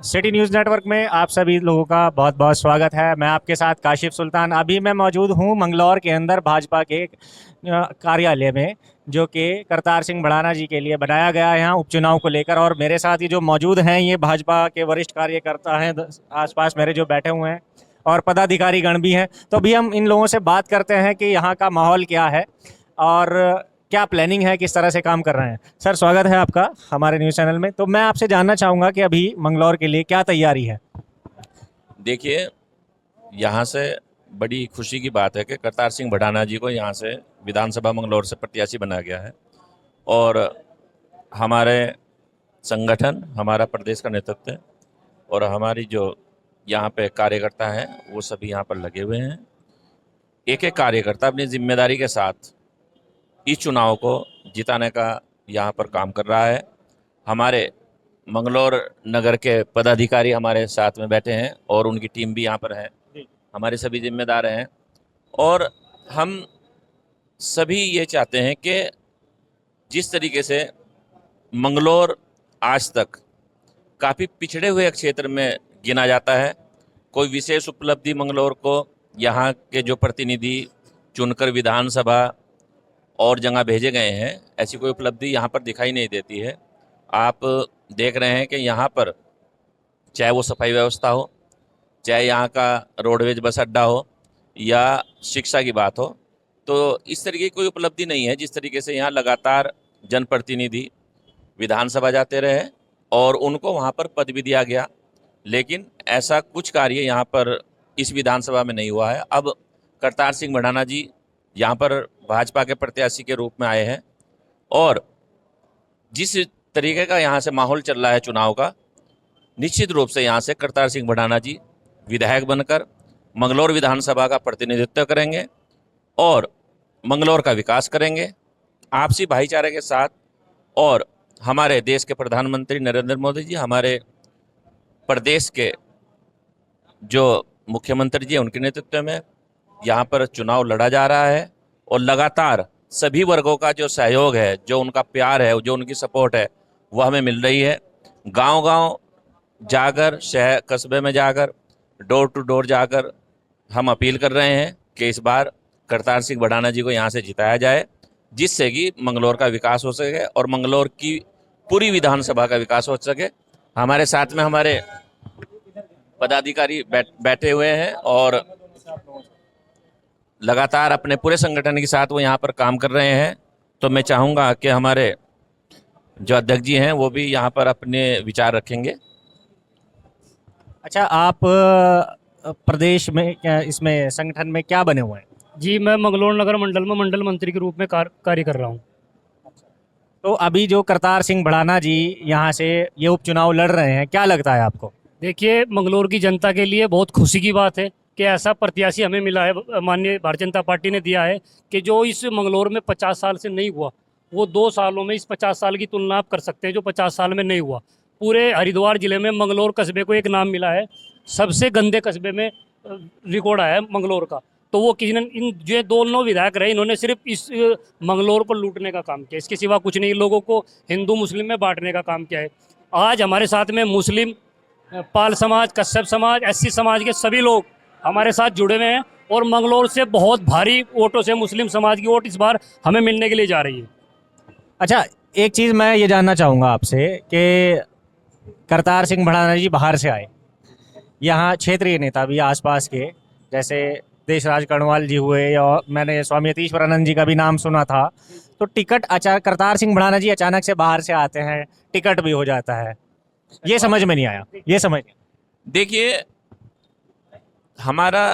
City news network में आप सभी लोगों का बहुत बहुत स्वागत है। मैं आपके साथ काशिफ सुल्तान। अभी मैं मौजूद हूँ मंगलौर के अंदर भाजपा के कार्यालय में, जो कि करतार सिंह भड़ाना जी के लिए बनाया गया है यहाँ उपचुनाव को लेकर। और मेरे साथ ये जो मौजूद हैं ये भाजपा के वरिष्ठ कार्यकर्ता हैं, आसपास मेरे जो बैठे हुए हैं, और पदाधिकारी गण भी हैं। तो अभी हम इन लोगों से बात करते हैं कि यहाँ का माहौल क्या है और क्या प्लानिंग है, किस तरह से काम कर रहे हैं। सर, स्वागत है आपका हमारे न्यूज़ चैनल में। तो मैं आपसे जानना चाहूँगा कि अभी मंगलौर के लिए क्या तैयारी है। देखिए, यहाँ से बड़ी खुशी की बात है कि करतार सिंह भड़ाना जी को यहाँ से विधानसभा मंगलौर से प्रत्याशी बनाया गया है। और हमारे संगठन, हमारा प्रदेश का नेतृत्व और हमारी जो यहाँ पे कार्यकर्ता हैं वो सभी यहाँ पर लगे हुए हैं। एक एक कार्यकर्ता अपनी जिम्मेदारी के साथ इस चुनाव को जिताने का यहाँ पर काम कर रहा है। हमारे मंगलौर नगर के पदाधिकारी हमारे साथ में बैठे हैं और उनकी टीम भी यहाँ पर है। हमारे सभी जिम्मेदार हैं और हम सभी ये चाहते हैं कि जिस तरीके से मंगलौर आज तक काफ़ी पिछड़े हुए क्षेत्र में गिना जाता है, कोई विशेष उपलब्धि मंगलौर को यहाँ के जो प्रतिनिधि चुनकर विधानसभा और जगह भेजे गए हैं, ऐसी कोई उपलब्धि यहाँ पर दिखाई नहीं देती है। आप देख रहे हैं कि यहाँ पर चाहे वो सफाई व्यवस्था हो, चाहे यहाँ का रोडवेज बस अड्डा हो या शिक्षा की बात हो, तो इस तरीके की कोई उपलब्धि नहीं है। जिस तरीके से यहाँ लगातार जनप्रतिनिधि विधानसभा जाते रहे और उनको वहाँ पर पद भी दिया गया, लेकिन ऐसा कुछ कार्य यहाँ पर इस विधानसभा में नहीं हुआ है। अब करतार सिंह भड़ाना जी यहाँ पर भाजपा के प्रत्याशी के रूप में आए हैं और जिस तरीके का यहाँ से माहौल चल रहा है चुनाव का, निश्चित रूप से यहाँ से करतार सिंह भड़ाना जी विधायक बनकर मंगलौर विधानसभा का प्रतिनिधित्व करेंगे और मंगलौर का विकास करेंगे आपसी भाईचारे के साथ। और हमारे देश के प्रधानमंत्री नरेंद्र मोदी जी, हमारे प्रदेश के जो मुख्यमंत्री जी हैं, उनके नेतृत्व में यहाँ पर चुनाव लड़ा जा रहा है और लगातार सभी वर्गों का जो सहयोग है, जो उनका प्यार है, जो उनकी सपोर्ट है, वो हमें मिल रही है। गांव-गांव जाकर, शहर कस्बे में जाकर, डोर टू डोर जाकर हम अपील कर रहे हैं कि इस बार करतार सिंह भड़ाना जी को यहाँ से जिताया जाए, जिससे कि मंगलौर का विकास हो सके और मंगलौर की पूरी विधानसभा का विकास हो सके। हमारे साथ में हमारे पदाधिकारी बैठे हुए हैं और लगातार अपने पूरे संगठन के साथ वो यहाँ पर काम कर रहे हैं। तो मैं चाहूँगा कि हमारे जो अध्यक्ष जी हैं वो भी यहाँ पर अपने विचार रखेंगे। अच्छा, आप प्रदेश में इसमें संगठन में क्या बने हुए हैं? जी, मैं मंगलौर नगर मंडल में मंडल मंत्री के रूप में कार्य कर रहा हूँ। तो अभी जो करतार सिंह भड़ाना जी यहाँ से ये उपचुनाव लड़ रहे हैं, क्या लगता है आपको? देखिए, मंगलौर की जनता के लिए बहुत खुशी की बात है कि ऐसा प्रत्याशी हमें मिला है, माननीय भारतीय जनता पार्टी ने दिया है कि जो इस मंगलौर में 50 साल से नहीं हुआ, वो 2 सालों में इस 50 साल की तुलना आप कर सकते हैं जो 50 साल में नहीं हुआ। पूरे हरिद्वार जिले में मंगलौर कस्बे को एक नाम मिला है, सबसे गंदे कस्बे में रिकॉर्ड आया है मंगलौर का। तो वो किसी ने, इन जो दोनों विधायक रहे, इन्होंने सिर्फ इस मंगलौर को लूटने का काम किया, इसके सिवा कुछ नहीं। लोगों को हिंदू मुस्लिम में बांटने का काम किया है। आज हमारे साथ में मुस्लिम, पाल समाज, कश्यप समाज, एससी समाज के सभी लोग हमारे साथ जुड़े हुए हैं और मंगलौर से बहुत भारी वोटों से मुस्लिम समाज की वोट इस बार हमें मिलने के लिए जा रही है। अच्छा, एक चीज़ मैं ये जानना चाहूँगा आपसे कि करतार सिंह भड़ाना जी बाहर से आए, यहाँ क्षेत्रीय नेता भी आसपास के, जैसे देशराज कर्णवाल जी हुए, और मैंने स्वामी यतीश्वरानंद जी का भी नाम सुना था। तो टिकट करतार सिंह भड़ाना जी अचानक से बाहर से आते हैं, टिकट भी हो जाता है, ये समझ में नहीं आया। ये समझ देखिए, हमारा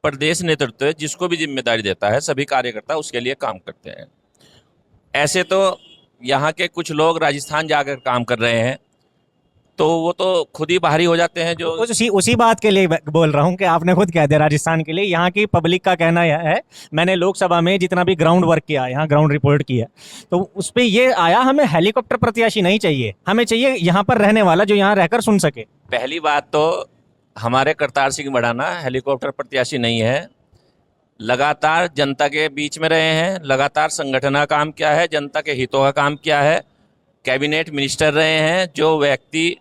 प्रदेश नेतृत्व जिसको भी जिम्मेदारी देता है, सभी कार्यकर्ता उसके लिए काम करते हैं। ऐसे तो यहाँ के कुछ लोग राजस्थान जाकर काम कर रहे हैं, तो वो तो खुद ही बाहरी हो जाते हैं। जो उसी बात के लिए बोल रहा हूँ कि आपने खुद कह दिया राजस्थान के लिए। यहाँ की पब्लिक का कहना यह है, मैंने लोकसभा में जितना भी ग्राउंड वर्क किया, यहाँ ग्राउंड रिपोर्ट की है, तो उस पर ये आया, हमें हेलीकॉप्टर प्रत्याशी नहीं चाहिए, हमें चाहिए यहाँ पर रहने वाला जो यहाँ रहकर सुन सके। पहली बात तो हमारे करतार सिंह भड़ाना हेलीकॉप्टर प्रत्याशी नहीं है। लगातार जनता के बीच में रहे हैं, लगातार संगठन का काम किया है, जनता के हितों का काम किया है कैबिनेट मिनिस्टर रहे हैं, जो व्यक्ति,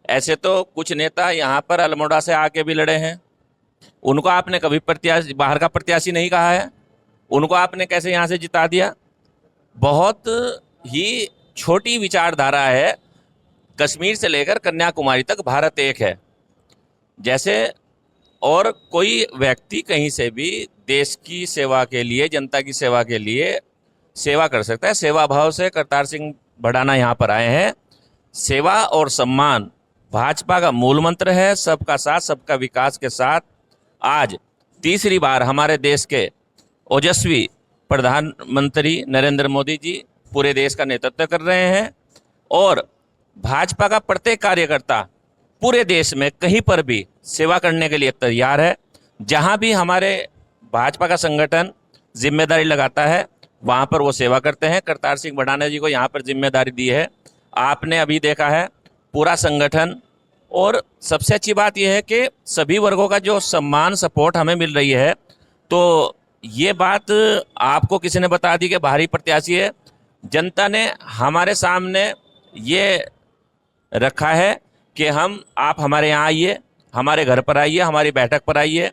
ऐसे तो कुछ नेता यहाँ पर अल्मोड़ा से आके भी लड़े हैं, उनको आपने कभी प्रत्याशी, बाहर का प्रत्याशी नहीं कहा है, उनको आपने कैसे यहाँ से जिता दिया। बहुत ही छोटी विचारधारा है, कश्मीर से लेकर कन्याकुमारी तक भारत एक है जैसे। और कोई व्यक्ति कहीं से भी देश की सेवा के लिए, जनता की सेवा के लिए सेवा कर सकता है। सेवा भाव से करतार सिंह भड़ाना यहाँ पर आए हैं। सेवा और सम्मान भाजपा का मूल मंत्र है। सबका साथ, सबका विकास के साथ आज तीसरी बार हमारे देश के ओजस्वी प्रधानमंत्री नरेंद्र मोदी जी पूरे देश का नेतृत्व कर रहे हैं और भाजपा का प्रत्येक कार्यकर्ता पूरे देश में कहीं पर भी सेवा करने के लिए तैयार है। जहां भी हमारे भाजपा का संगठन जिम्मेदारी लगाता है वहां पर वो सेवा करते हैं। करतार सिंह भड़ाना जी को यहाँ पर जिम्मेदारी दी है, आपने अभी देखा है पूरा संगठन। और सबसे अच्छी बात यह है कि सभी वर्गों का जो सम्मान, सपोर्ट हमें मिल रही है। तो ये बात आपको किसी ने बता दी कि बाहरी प्रत्याशी है। जनता ने हमारे सामने ये रखा है कि आप हमारे यहाँ आइए, हमारे घर पर आइए, हमारी बैठक पर आइए,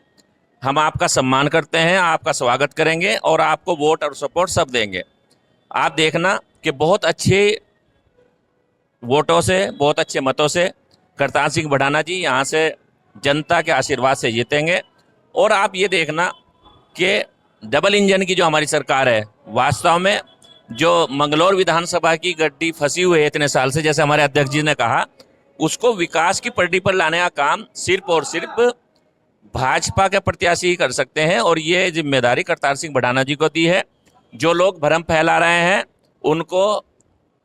हम आपका सम्मान करते हैं, आपका स्वागत करेंगे और आपको वोट और सपोर्ट सब देंगे। आप देखना कि बहुत अच्छे वोटों से, बहुत अच्छे मतों से करतार सिंह भड़ाना जी यहाँ से जनता के आशीर्वाद से जीतेंगे। और आप ये देखना कि डबल इंजन की जो हमारी सरकार है, वास्तव में जो मंगलौर विधानसभा की गड्डी फंसी हुई है इतने साल से, जैसे हमारे अध्यक्ष जी ने कहा, उसको विकास की पटरी पर लाने का काम सिर्फ और सिर्फ भाजपा के प्रत्याशी ही कर सकते हैं। और ये जिम्मेदारी करतार सिंह भड़ाना जी को दी है। जो लोग भ्रम फैला रहे हैं उनको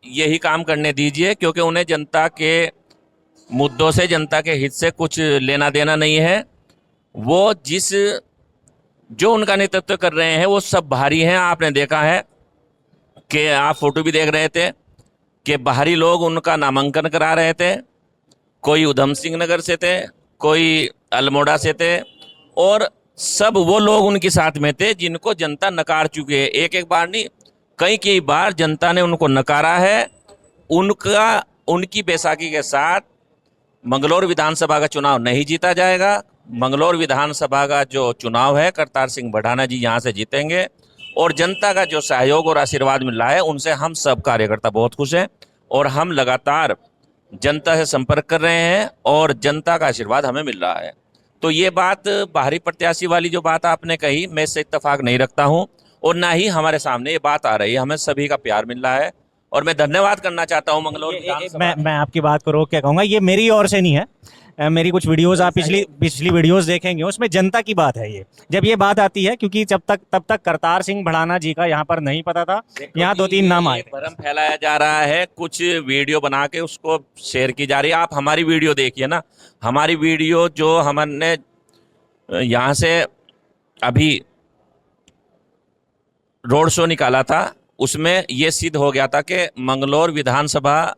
यही काम करने दीजिए, क्योंकि उन्हें जनता के मुद्दों से, जनता के हित से कुछ लेना देना नहीं है। वो जो उनका नेतृत्व कर रहे हैं वो सब बाहरी हैं। आपने देखा है कि आप फोटो भी देख रहे थे कि बाहरी लोग उनका नामांकन करा रहे थे। कोई उधम सिंह नगर से थे, कोई अल्मोड़ा से थे, और सब वो लोग उनके साथ में थे जिनको जनता नकार चुकी है। एक एक बार नहीं, कई बार जनता ने उनको नकारा है। उनकी बैसाखी के साथ मंगलौर विधानसभा का चुनाव नहीं जीता जाएगा। मंगलौर विधानसभा का जो चुनाव है, करतार सिंह भड़ाना जी यहाँ से जीतेंगे। और जनता का जो सहयोग और आशीर्वाद मिल रहा है, उनसे हम सब कार्यकर्ता बहुत खुश हैं और हम लगातार जनता से संपर्क कर रहे हैं और जनता का आशीर्वाद हमें मिल रहा है। तो ये बात, बाहरी प्रत्याशी वाली जो बात आपने कही, मैं इससे इत्तेफाक नहीं रखता हूँ और ना ही हमारे सामने ये बात आ रही है। हमें सभी का प्यार मिल रहा है और मैं धन्यवाद करना चाहता हूँ मंगलौर विधानसभा। मैं आपकी बात को रोक के कहूँगा, ये मेरी ओर से नहीं है। मेरी कुछ वीडियोस आप पिछली वीडियोस देखेंगे, उसमें जनता की बात है। ये जब ये बात आती है, क्योंकि तब तक करतार सिंह भड़ाना जी का यहाँ पर नहीं पता था। यहाँ 2-3 नाम आए, भ्रम फैलाया जा रहा है, कुछ वीडियो बना के उसको शेयर की जा रही है। आप हमारी वीडियो देखिए ना, हमारी वीडियो जो हमने यहाँ से अभी रोड शो निकाला था, उसमें ये सिद्ध हो गया था कि मंगलौर विधानसभा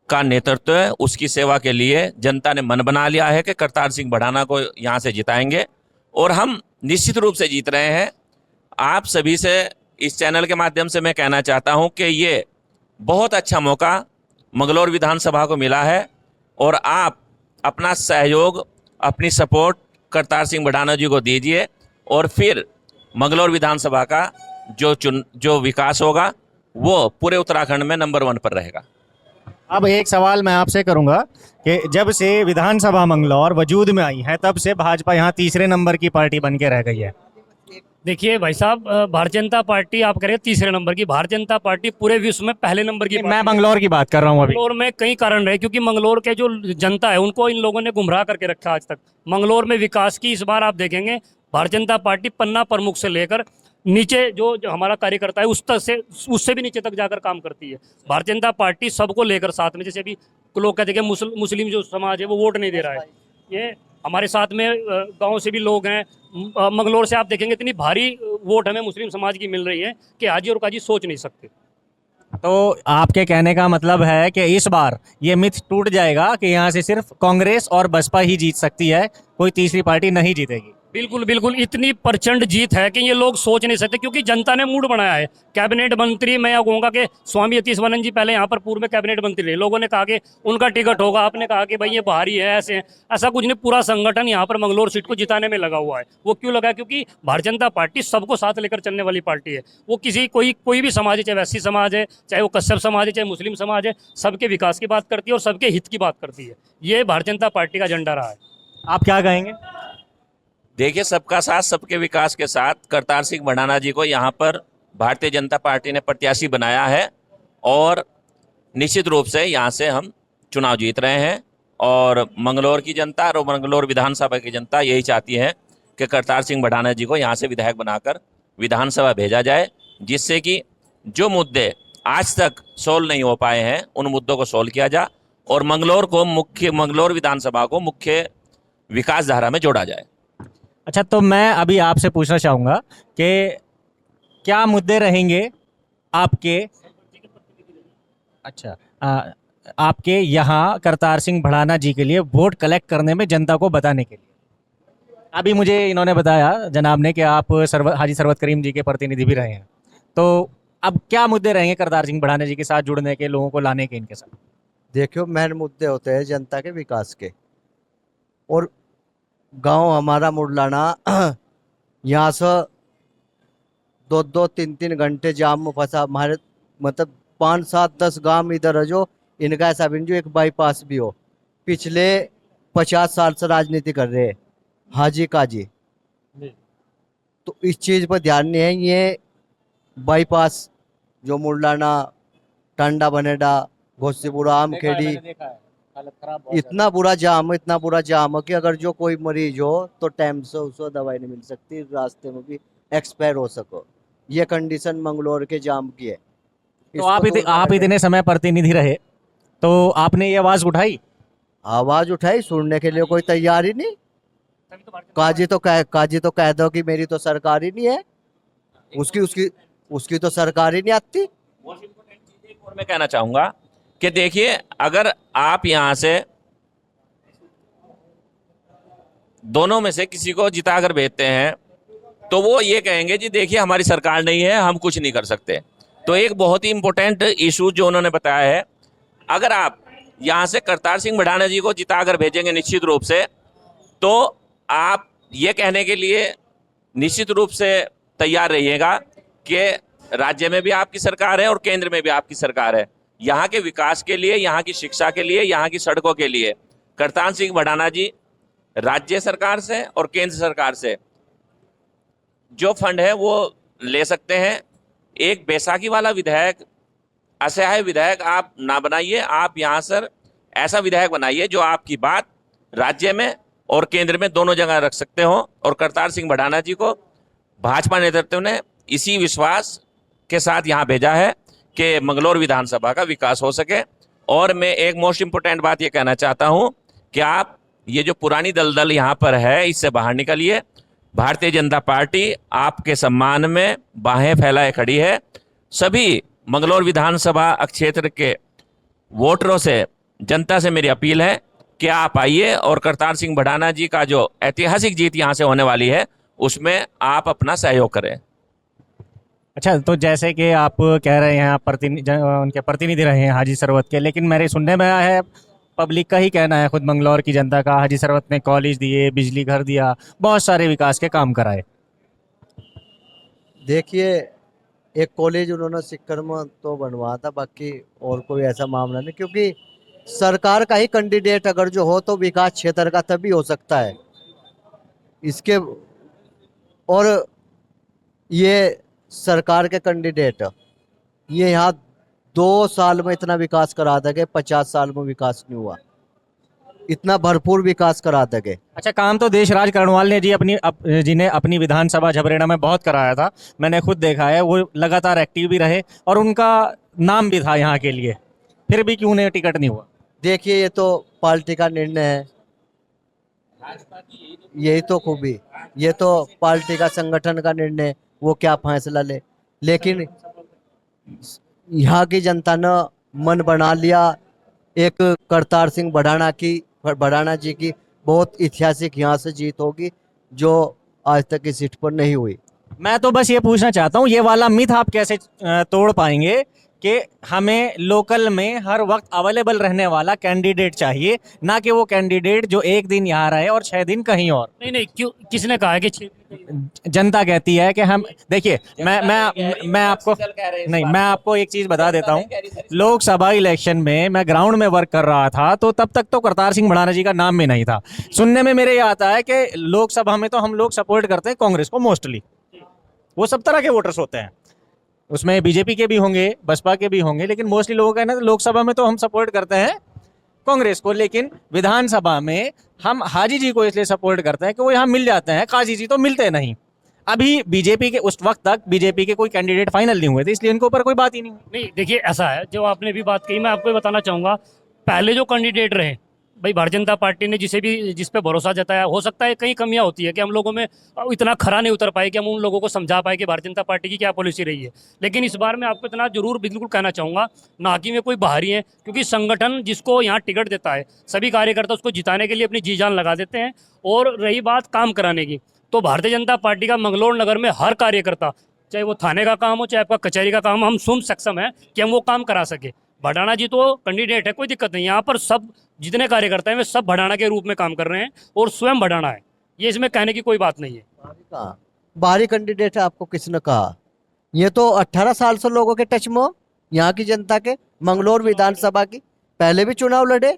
का नेतृत्व, उसकी सेवा के लिए जनता ने मन बना लिया है कि करतार सिंह भड़ाना को यहाँ से जिताएंगे और हम निश्चित रूप से जीत रहे हैं। आप सभी से इस चैनल के माध्यम से मैं कहना चाहता हूँ कि ये बहुत अच्छा मौका मंगलौर विधानसभा को मिला है और आप अपना सहयोग, अपनी सपोर्ट करतार सिंह भड़ाना जी को दीजिए और फिर मंगलौर विधानसभा का जो विकास होगा वो पूरे उत्तराखंड में नंबर 1 पर रहेगा। अब एक सवाल मैं आपसे करूंगा कि जब से विधानसभा मंगलौर वजूद में आई है, तब से भाजपा यहाँ तीसरे नंबर की पार्टी बन के रह गई है। देखिए भाई साहब, भारतीय जनता पार्टी आप करें तीसरे नंबर की, भारतीय जनता पार्टी पूरे विश्व में पहले नंबर की। मैं मंगलौर की बात कर रहा हूँ अभी। मंगलौर में कई कारण रहे, क्योंकि मंगलौर के जो जनता है उनको इन लोगों ने गुमराह करके रखा आज तक। मंगलौर में विकास की इस बार आप देखेंगे भारतीय जनता पार्टी पन्ना प्रमुख से लेकर नीचे जो हमारा कार्यकर्ता है उससे भी नीचे तक जाकर काम करती है। भारतीय जनता पार्टी सबको लेकर साथ में, जैसे अभी लोग कहते हैं कि मुस्लिम जो समाज है वो वोट नहीं दे रहा है, ये हमारे साथ में गांव से भी लोग हैं। मंगलौर से आप देखेंगे इतनी भारी वोट हमें मुस्लिम समाज की मिल रही है कि हाजी और काजी सोच नहीं सकते। तो आपके कहने का मतलब है कि इस बार ये मिथ टूट जाएगा कि यहाँ से सिर्फ कांग्रेस और बसपा ही जीत सकती है, कोई तीसरी पार्टी नहीं जीतेगी। बिल्कुल बिल्कुल, इतनी प्रचंड जीत है कि ये लोग सोच नहीं सकते, क्योंकि जनता ने मूड बनाया है। कैबिनेट मंत्री, मैं कहूँगा कि स्वामी अतीशवनन जी पहले यहाँ पर पूर्व में कैबिनेट मंत्री रहे, लोगों ने कहा कि उनका टिकट होगा, आपने कहा कि भाई ये बाहरी है, ऐसे है। ऐसा कुछ नहीं, पूरा संगठन यहाँ पर मंगलौर सीट को जिताने में लगा हुआ है। वो क्यों लगा? क्योंकि भारतीय जनता पार्टी सबको साथ लेकर चलने वाली पार्टी है। वो किसी कोई भी समाज है, चाहे वैसी समाज है, चाहे वो कश्यप समाज है, चाहे मुस्लिम समाज है, सबके विकास की बात करती है और सबके हित की बात करती है। ये भारतीय जनता पार्टी का एजेंडा रहा है। आप क्या कहेंगे? देखिए, सबका साथ सबके विकास के साथ करतार सिंह भड़ाना जी को यहाँ पर भारतीय जनता पार्टी ने प्रत्याशी बनाया है और निश्चित रूप से यहाँ से हम चुनाव जीत रहे हैं। और मंगलौर की जनता और मंगलौर विधानसभा की जनता यही चाहती है कि करतार सिंह भड़ाना जी को यहाँ से विधायक बनाकर विधानसभा भेजा जाए, जिससे कि जो मुद्दे आज तक सोल्व नहीं हो पाए हैं उन मुद्दों को सोल्व किया जाए और मंगलौर विधानसभा को मुख्य विकास धारा में जोड़ा जाए। अच्छा, तो मैं अभी आपसे पूछना चाहूँगा कि क्या मुद्दे रहेंगे आपके, अच्छा आपके यहाँ करतार सिंह भड़ाना जी के लिए वोट कलेक्ट करने में, जनता को बताने के लिए? अभी मुझे इन्होंने बताया जनाब ने कि आप हाजी सरवत करीम जी के प्रतिनिधि भी रहे हैं, तो अब क्या मुद्दे रहेंगे करतार सिंह भड़ाना जी के साथ जुड़ने के, लोगों को लाने के इनके साथ? देखियो, मेन मुद्दे होते हैं जनता के विकास के। और गांव हमारा मुरलाना यहाँ से 2-2, 3-3 घंटे जाम में फंसा। हमारे मतलब 5, 7, 10 गांव इधर है जो इनका ऐसा भी नहीं जो एक बाईपास भी हो। पिछले 50 साल से राजनीति कर रहे हैं हाजी काजी, तो इस चीज़ पर ध्यान नहीं है। ये बाईपास जो मुरलाना, टांडा बनेडा, घोसीपुरा, आमखेड़ी, इतना बुरा जाम है कि अगर जो कोई मरीज हो तो टाइम से उसको दवाई नहीं मिल सकती, रास्ते में भी एक्सपायर हो सको। ये कंडीशन मंगलौर के जाम की है। तो आप इतने समय प्रतिनिधि रहे, तो आपने ये आवाज उठाई? आवाज उठाई, सुनने के लिए कोई तैयार ही नहीं। काजी तो कह दो कि मेरी तो सरकार ही नहीं है, उसकी तो सरकार ही नहीं आती। और मैं कहना चाहूंगा कि देखिए, अगर आप यहां से दोनों में से किसी को जिता कर भेजते हैं तो वो ये कहेंगे जी देखिए हमारी सरकार नहीं है, हम कुछ नहीं कर सकते। तो एक बहुत ही इंपॉर्टेंट इशू जो उन्होंने बताया है, अगर आप यहां से करतार सिंह भड़ाना जी को जिता कर भेजेंगे निश्चित रूप से, तो आप ये कहने के लिए निश्चित रूप से तैयार रहिएगा कि राज्य में भी आपकी सरकार है और केंद्र में भी आपकी सरकार है। यहाँ के विकास के लिए, यहाँ की शिक्षा के लिए, यहाँ की सड़कों के लिए करतार सिंह भड़ाना जी राज्य सरकार से और केंद्र सरकार से जो फंड है वो ले सकते हैं। एक बैसाखी वाला विधायक, असहाय विधायक आप ना बनाइए, आप यहाँ सर ऐसा विधायक बनाइए जो आपकी बात राज्य में और केंद्र में दोनों जगह रख सकते हो। और करतार सिंह भड़ाना जी को भाजपा नेतृत्व ने इसी विश्वास के साथ यहाँ भेजा है कि मंगलौर विधानसभा का विकास हो सके। और मैं एक मोस्ट इम्पोर्टेंट बात ये कहना चाहता हूँ कि आप ये जो पुरानी दलदल यहाँ पर है इससे बाहर निकलिए। भारतीय जनता पार्टी आपके सम्मान में बाहें फैलाए खड़ी है। सभी मंगलौर विधानसभा क्षेत्र के वोटरों से, जनता से मेरी अपील है कि आप आइए और करतार सिंह भड़ाना जी का जो ऐतिहासिक जीत यहाँ से होने वाली है उसमें आप अपना सहयोग करें। अच्छा, तो जैसे कि आप कह रहे हैं, आप उनके प्रतिनिधि रहे हैं हाजी सरवत के, लेकिन मेरे सुनने में आया है, पब्लिक का ही कहना है, खुद मंगलौर की जनता का, हाजी सरवत ने कॉलेज दिए, बिजली घर दिया, बहुत सारे विकास के काम कराए। देखिए, एक कॉलेज उन्होंने सिक्कर में तो बनवाया था, बाकी और कोई ऐसा मामला नहीं। क्योंकि सरकार का ही कैंडिडेट अगर जो हो तो विकास क्षेत्र का तभी हो सकता है इसके। और ये सरकार के कैंडिडेट ये यहाँ 2 साल में इतना विकास करा देंगे, 50 साल में विकास नहीं हुआ, इतना भरपूर विकास करा देंगे। अच्छा, काम तो देशराज करणवाल ने जिन्हें अपनी विधानसभा झबरेड़ा में बहुत कराया था, मैंने खुद देखा है, वो लगातार एक्टिव भी रहे और उनका नाम भी था यहाँ के लिए, फिर भी क्यों नहीं टिकट नहीं हुआ? देखिए, ये तो पार्टी का निर्णय है, यही तो खूबी, ये तो पार्टी का, संगठन का निर्णय, वो क्या फैसला ले। लेकिन यहाँ की जनता ने मन बना लिया। एक करतार सिंह भड़ाना जी की बहुत ऐतिहासिक यहाँ से जीत होगी जो आज तक इस सीट पर नहीं हुई। मैं तो बस ये पूछना चाहता हूँ, ये वाला मिथ आप कैसे तोड़ पाएंगे कि हमें लोकल में हर वक्त अवेलेबल रहने वाला कैंडिडेट चाहिए, ना कि वो कैंडिडेट जो एक दिन यहाँ रहे और 6 दिन कहीं और। नहीं नहीं, क्यों, किसने कहा है कि जनता कहती है कि हम, देखिए मैं आपको नहीं, मैं आपको एक चीज बता देता हूँ। लोकसभा इलेक्शन में मैं ग्राउंड में वर्क कर रहा था, तो तब तक तो करतार सिंह भड़ाना जी का नाम भी नहीं था। सुनने में मेरे ये आता है कि लोकसभा में तो हम लोग सपोर्ट करते हैं कांग्रेस को मोस्टली, वो सब तरह के वोटर्स होते हैं, उसमें बीजेपी के भी होंगे, बसपा के भी होंगे, लेकिन मोस्टली लोगों का है ना, लोकसभा में तो हम सपोर्ट करते हैं कांग्रेस को, लेकिन विधानसभा में हम हाजी जी को इसलिए सपोर्ट करते हैं कि वो यहाँ मिल जाते हैं, काजी जी तो मिलते नहीं। अभी बीजेपी के उस वक्त तक बीजेपी के कोई कैंडिडेट फाइनल नहीं हुए थे, इसलिए उनके ऊपर कोई बात ही नहीं हुई। नहीं, देखिए ऐसा है, जो आपने भी बात कही मैं आपको बताना चाहूँगा, पहले जो कैंडिडेट रहे भाई भारतीय जनता पार्टी ने जिस पे भरोसा जताया, हो सकता है कई कमियां होती है कि हम लोगों में इतना खरा नहीं उतर पाए कि हम उन लोगों को समझा पाए कि भारतीय जनता पार्टी की क्या पॉलिसी रही है। लेकिन इस बार मैं आपको इतना जरूर बिल्कुल कहना चाहूँगा, ना कि में कोई बाहरी है, क्योंकि संगठन जिसको यहाँ टिकट देता है, सभी कार्यकर्ता उसको जिताने के लिए अपनी जी जान लगा देते हैं। और रही बात काम कराने की, तो भारतीय जनता पार्टी का मंगलौर नगर में हर कार्यकर्ता, चाहे वो थाने का काम हो चाहे आपका कचहरी का काम, हम स्वयं सक्षम है कि हम वो काम करा सके। भड़ाना जी तो कैंडिडेट है, कोई दिक्कत नहीं, यहाँ पर सब जितने कार्यकर्ता हैं वे सब भड़ाना के रूप में काम कर रहे हैं और स्वयं भड़ाना है, ये इसमें कहने की कोई बात नहीं है। कहा बाहरी कैंडिडेट है, आपको किसने कहा? ये तो 18 साल से लोगों के टच में हो, यहाँ की जनता के। मंगलौर विधानसभा की पहले भी चुनाव लड़े,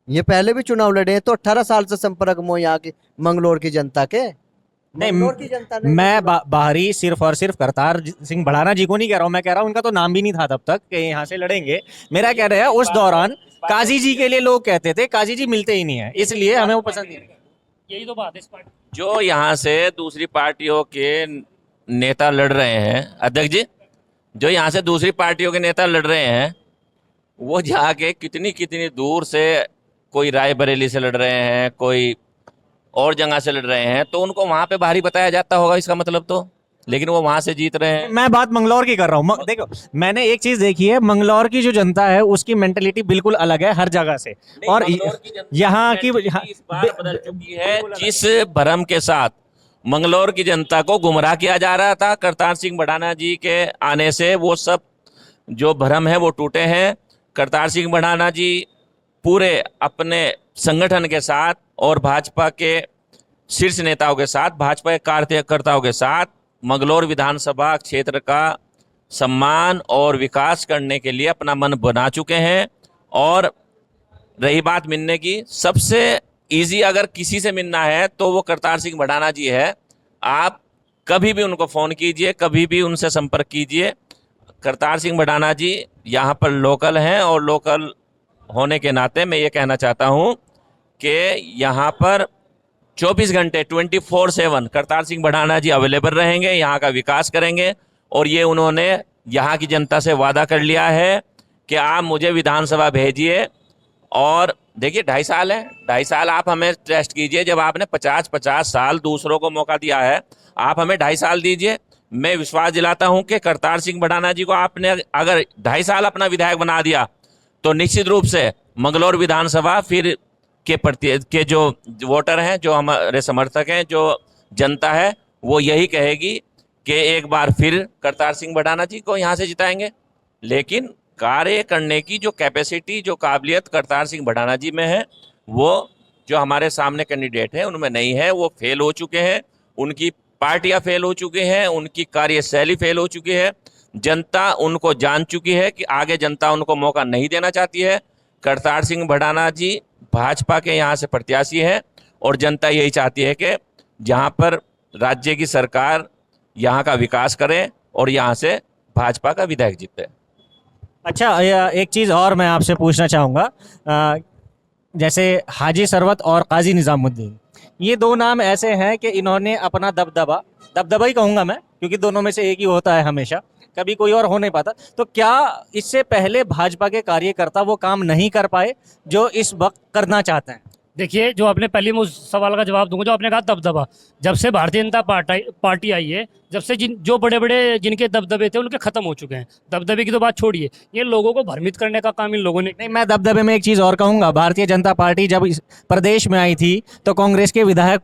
ये पहले भी चुनाव लड़े हैं, तो 18 साल से संपर्क में हो यहाँ की मंगलौर की जनता के। नहीं, मंगलौर की जनता ने मैं बाहरी सिर्फ और सिर्फ करतार सिंह भड़ाना जी को नहीं कह रहा हूँ, मैं कह रहा हूँ उनका तो नाम भी नहीं था तब तक कि यहाँ से लड़ेंगे। मेरा कह रहा है उस दौरान काजी जी के लिए लोग कहते थे काजी जी मिलते ही नहीं है, इसलिए हमें वो पसंद नहीं है। यही तो बात है इस पार्टी। जो यहाँ से दूसरी पार्टियों के नेता लड़ रहे हैं, अध्यक्ष जी, जो यहाँ से दूसरी पार्टियों के नेता लड़ रहे हैं, वो जाके कितनी कितनी दूर से, कोई रायबरेली से लड़ रहे हैं, कोई और जगह से लड़ रहे हैं, तो उनको वहां पे बाहरी बताया जाता होगा इसका मतलब तो, लेकिन वो वहां से जीत रहे हैं। मैं बात मंगलौर की कर रहा हूँ। देखो, मैंने एक चीज देखी है, मंगलौर की जो जनता है उसकी मेंटेलिटी बिल्कुल अलग है हर जगह से, और यहाँ की इस बार बदल चुकी है। जिस भ्रम के साथ मंगलौर की जनता को गुमराह किया जा रहा था करतार सिंह भड़ाना जी के आने से, वो सब जो भ्रम है वो टूटे हैं। करतार सिंह भड़ाना जी पूरे अपने संगठन के साथ और भाजपा के शीर्ष नेताओं के साथ, भाजपा के कार्यकर्ताओं के साथ मंगलौर विधानसभा क्षेत्र का सम्मान और विकास करने के लिए अपना मन बना चुके हैं। और रही बात मिलने की, सबसे इजी अगर किसी से मिलना है तो वो करतार सिंह भड़ाना जी है। आप कभी भी उनको फ़ोन कीजिए, कभी भी उनसे संपर्क कीजिए। करतार सिंह भड़ाना जी यहाँ पर लोकल हैं, और लोकल होने के नाते मैं ये कहना चाहता हूँ कि यहाँ पर 24 घंटे 24/7 करतार सिंह भड़ाना जी अवेलेबल रहेंगे, यहाँ का विकास करेंगे। और ये उन्होंने यहाँ की जनता से वादा कर लिया है कि आप मुझे विधानसभा भेजिए। और देखिए 2.5 साल है, 2.5 साल आप हमें टेस्ट कीजिए। जब आपने 50-50 साल दूसरों को मौका दिया है, आप हमें 2.5 साल दीजिए। मैं विश्वास दिलाता हूँ कि करतार सिंह भड़ाना जी को आपने अगर 2.5 साल अपना विधायक बना दिया, तो निश्चित रूप से मंगलौर विधानसभा फिर के जो वोटर हैं, जो हमारे समर्थक हैं, जो जनता है, वो यही कहेगी कि एक बार फिर करतार सिंह भड़ाना जी को यहाँ से जिताएंगे। लेकिन कार्य करने की जो कैपेसिटी, जो काबिलियत करतार सिंह भड़ाना जी में है, वो जो हमारे सामने कैंडिडेट हैं उनमें नहीं है। वो फेल हो चुके हैं, उनकी पार्टियां फेल हो चुकी हैं, उनकी कार्यशैली फेल हो चुकी है। जनता उनको जान चुकी है कि आगे जनता उनको मौका नहीं देना चाहती है। करतार सिंह भड़ाना जी भाजपा के यहाँ से प्रत्याशी हैं, और जनता यही चाहती है कि जहाँ पर राज्य की सरकार यहाँ का विकास करे और यहाँ से भाजपा का विधायक जीते। अच्छा, एक चीज़ और मैं आपसे पूछना चाहूँगा, जैसे हाजी सरवत और काजी निज़ामुद्दीन, ये दो नाम ऐसे हैं कि इन्होंने अपना दबदबा ही कहूँगा मैं, क्योंकि दोनों में से एक ही होता है हमेशा, कभी कोई और हो नहीं पाता। तो क्या इससे पहले भाजपा के कार्यकर्ता वो काम नहीं कर पाए जो इस वक्त करना चाहते हैं? देखिए, जो आपने पहले मैं उस सवाल का जवाब दूंगा, जो आपने कहा दबदबा, जब से भारतीय जनता पार्टी आई है, जब से जो बड़े बड़े जिनके दबदबे थे उनके खत्म हो चुके हैं। दबदबे की तो बात छोड़िए, ये लोगों को भ्रमित करने का काम इन लोगों ने। नहीं, मैं दबदबे में एक चीज़ और कहूँगा, भारतीय जनता पार्टी जब इस प्रदेश में आई थी तो कांग्रेस के विधायक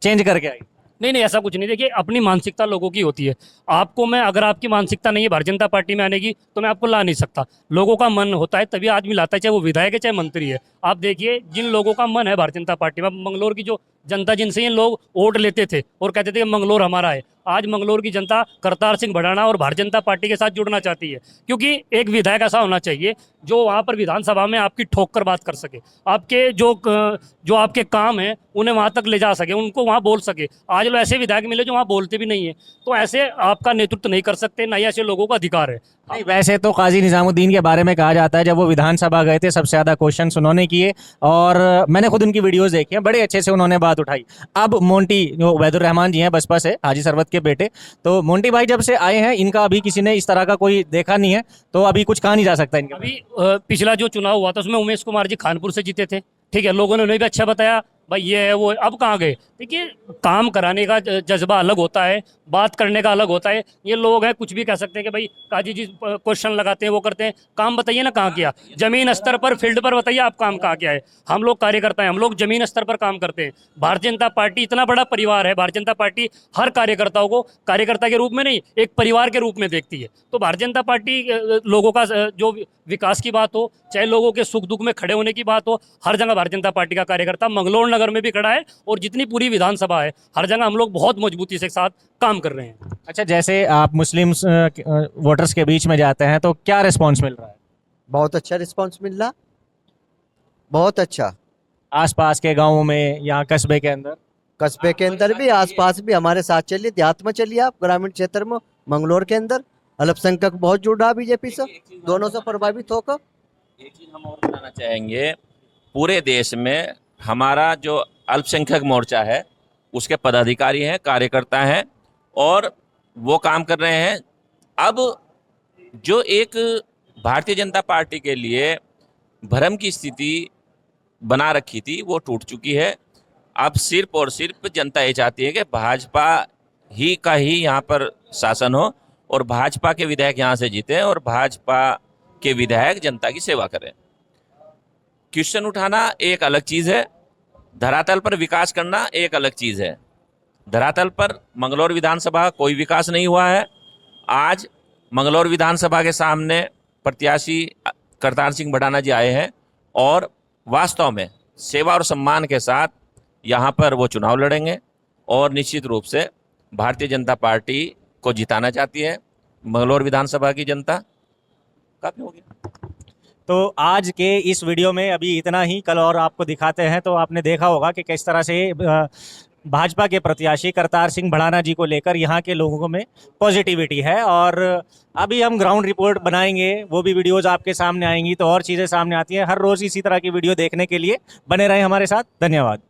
चेंज करके आई? नहीं नहीं, ऐसा कुछ नहीं। देखिए, अपनी मानसिकता लोगों की होती है। आपको मैं, अगर आपकी मानसिकता नहीं है भारतीय जनता पार्टी में आने की, तो मैं आपको ला नहीं सकता। लोगों का मन होता है तभी आदमी लाता है, चाहे वो विधायक है चाहे मंत्री है। आप देखिए, जिन लोगों का मन है भारतीय जनता पार्टी में, मंगलौर की जो जनता, जिनसे ये लोग वोट लेते थे और कहते थे कि मंगलौर हमारा है, आज मंगलौर की जनता करतार सिंह भड़ाना और भारतीय जनता पार्टी के साथ जुड़ना चाहती है। क्योंकि एक विधायक ऐसा होना चाहिए जो वहाँ पर विधानसभा में आपकी ठोक कर बात कर सके, आपके जो आपके काम है उन्हें वहाँ तक ले जा सके, उनको वहाँ बोल सके। आज लोग ऐसे विधायक मिले जो वहाँ बोलते भी नहीं है, तो ऐसे आपका नेतृत्व नहीं कर सकते, ना ही ऐसे लोगों का अधिकार है। नहीं, वैसे तो काजी निजामुद्दीन के बारे में कहा जाता है जब वो विधानसभा गए थे सबसे ज़्यादा क्वेश्चंस उन्होंने किए, और मैंने खुद उनकी वीडियोस देखी हैं, बड़े अच्छे से उन्होंने बात उठाई। अब मोंटी जो वैदुर रहमान जी हैं बसपा से, हाजी सरवत के बेटे, तो मोंटी भाई जब से आए हैं इनका अभी किसी ने इस तरह का कोई देखा नहीं है, तो अभी कुछ कहा नहीं जा सकता इनके। अभी पिछला जो चुनाव हुआ था उसमें उमेश कुमार जी खानपुर से जीते थे, ठीक है, लोगों ने उन्हें भी अच्छा बताया, भाई ये है वो है। अब कहाँ गए? देखिए, काम कराने का जज्बा अलग होता है, बात करने का अलग होता है। ये लोग हैं, कुछ भी कह सकते हैं कि भाई काजी जी क्वेश्चन लगाते हैं, वो करते हैं। काम बताइए ना कहाँ किया, जमीन स्तर पर, फील्ड पर बताइए आप काम कहाँ किया है। हम लोग कार्यकर्ता हैं, हम लोग जमीन स्तर पर काम करते हैं। भारतीय जनता पार्टी इतना बड़ा परिवार है, भारतीय जनता पार्टी हर कार्यकर्ताओं को कार्यकर्ता के रूप में नहीं, एक परिवार के रूप में देखती है। तो भारतीय जनता पार्टी लोगों का जो विकास की बात हो, चाहे लोगों के सुख दुख में खड़े होने की बात हो, हर जगह भारतीय जनता पार्टी का कार्यकर्ता मंगलौर नगर में भी खड़ा है, और जितनी पूरी विधानसभा है हर जगह हम लोग बहुत मजबूती से साथ काम कर रहे हैं। अच्छा, जैसे आप मुस्लिम वोटर्स के बीच में जाते हैं तो क्या रिस्पॉन्स मिल रहा है? बहुत अच्छा रिस्पांस मिल रहा, बहुत अच्छा। आसपास के गाँवों में या कस्बे के अंदर? कस्बे के अंदर भी, आसपास भी हमारे साथ चलिए, देहात में चलिए, आप ग्रामीण क्षेत्र में, मंगलौर के अंदर अल्पसंख्यक बहुत जुड़ रहा बीजेपी से, दोनों से प्रभावित होकर। एक चीज हम और बताना चाहेंगे, पूरे देश में हमारा जो अल्पसंख्यक मोर्चा है उसके पदाधिकारी हैं, कार्यकर्ता हैं, और वो काम कर रहे हैं। अब जो एक भारतीय जनता पार्टी के लिए भ्रम की स्थिति बना रखी थी वो टूट चुकी है। अब सिर्फ और सिर्फ जनता ये चाहती है कि भाजपा ही का ही यहाँ पर शासन हो, और भाजपा के विधायक यहाँ से जीते, और भाजपा के विधायक जनता की सेवा करें। क्वेश्चन उठाना एक अलग चीज़ है, धरातल पर विकास करना एक अलग चीज़ है। धरातल पर मंगलौर विधानसभा कोई विकास नहीं हुआ है। आज मंगलौर विधानसभा के सामने प्रत्याशी करतार सिंह भड़ाना जी आए हैं, और वास्तव में सेवा और सम्मान के साथ यहाँ पर वो चुनाव लड़ेंगे, और निश्चित रूप से भारतीय जनता पार्टी को जिताना चाहती है मंगलौर विधानसभा की जनता। काफ़ी हो गया। तो आज के इस वीडियो में अभी इतना ही, कल और आपको दिखाते हैं। तो आपने देखा होगा कि किस तरह से भाजपा के प्रत्याशी करतार सिंह भड़ाना जी को लेकर यहाँ के लोगों में पॉजिटिविटी है, और अभी हम ग्राउंड रिपोर्ट बनाएंगे, वो भी वीडियोस आपके सामने आएंगी, तो और चीज़ें सामने आती हैं। हर रोज़ इसी तरह की वीडियो देखने के लिए बने रहें हमारे साथ। धन्यवाद।